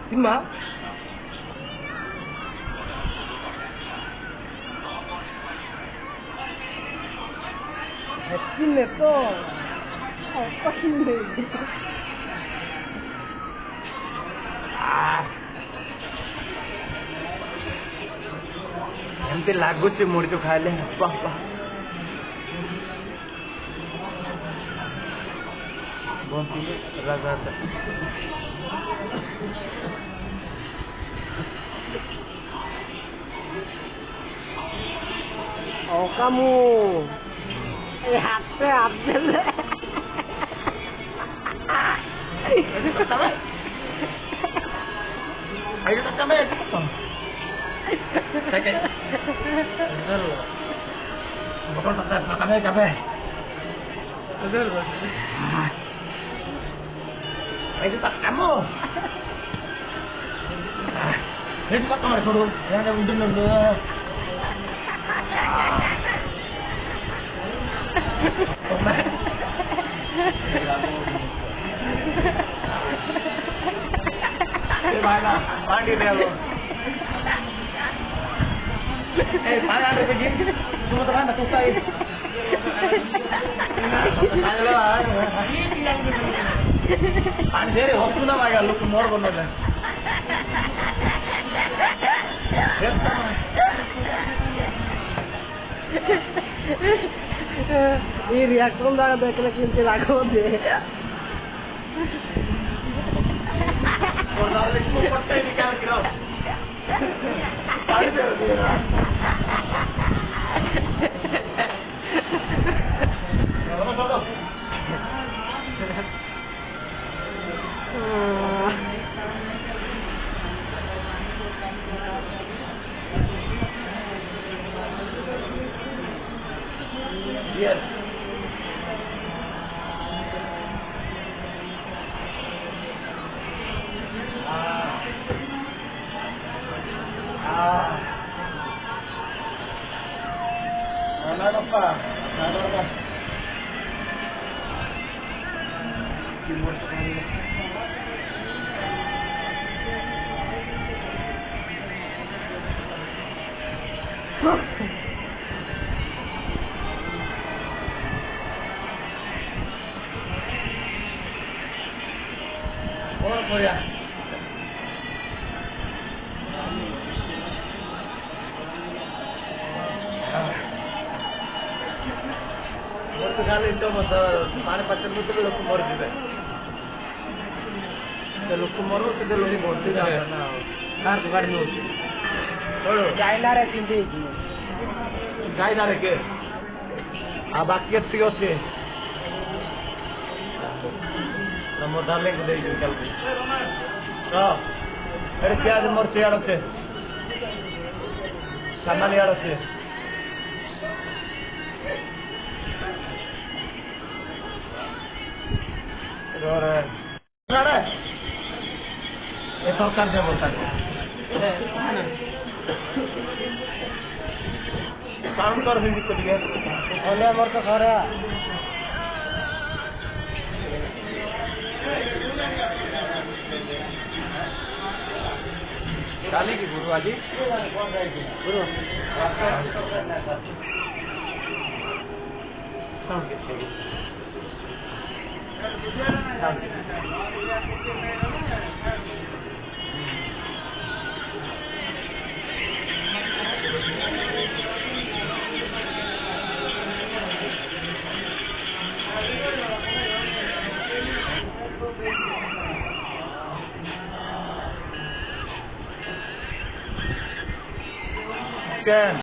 Simba? Simba to. Oh, fucking baby. ଏମିତି ଲାଗୁଛି ମୁଢି ଚୁ ଖାଇଲେ ବାପା ବଞ୍ଚିଲେ ରାଜା Oh, kamu. Hati Abdul. ayo kita sampai Sakit. Betul. Betul tak makannya capek. Betul. Itu tak kamu. Ini cepat kamar suruh. Yang ada ujung dulu. Mana? Mandi dia lo. Mana ada begini? Cuma teman aku say. Halo. Anjir, waktu na maga lu kumor bono na. Ini reaction dah dekne kinti lago de. और डाल इसको पत्ते निकाल के रहो side में चलो yes nada pa oh ya खाली तो पानी पचन में तो लोग मर जीवे तो लोग मरो तो लोग बढ़ते जाए ना कार तो गाड़ी में होती छोड़ो China रे किंती गाय ना रखे आ बाकी तियो से नमो डाले को दे निकल के हां अरे क्या आज मर से यार से सामान यार से और ये सरकार से बोलता है काम कर भी कर दिया ओले मोर तो खरा काली की गुरु आजी गुरु Good.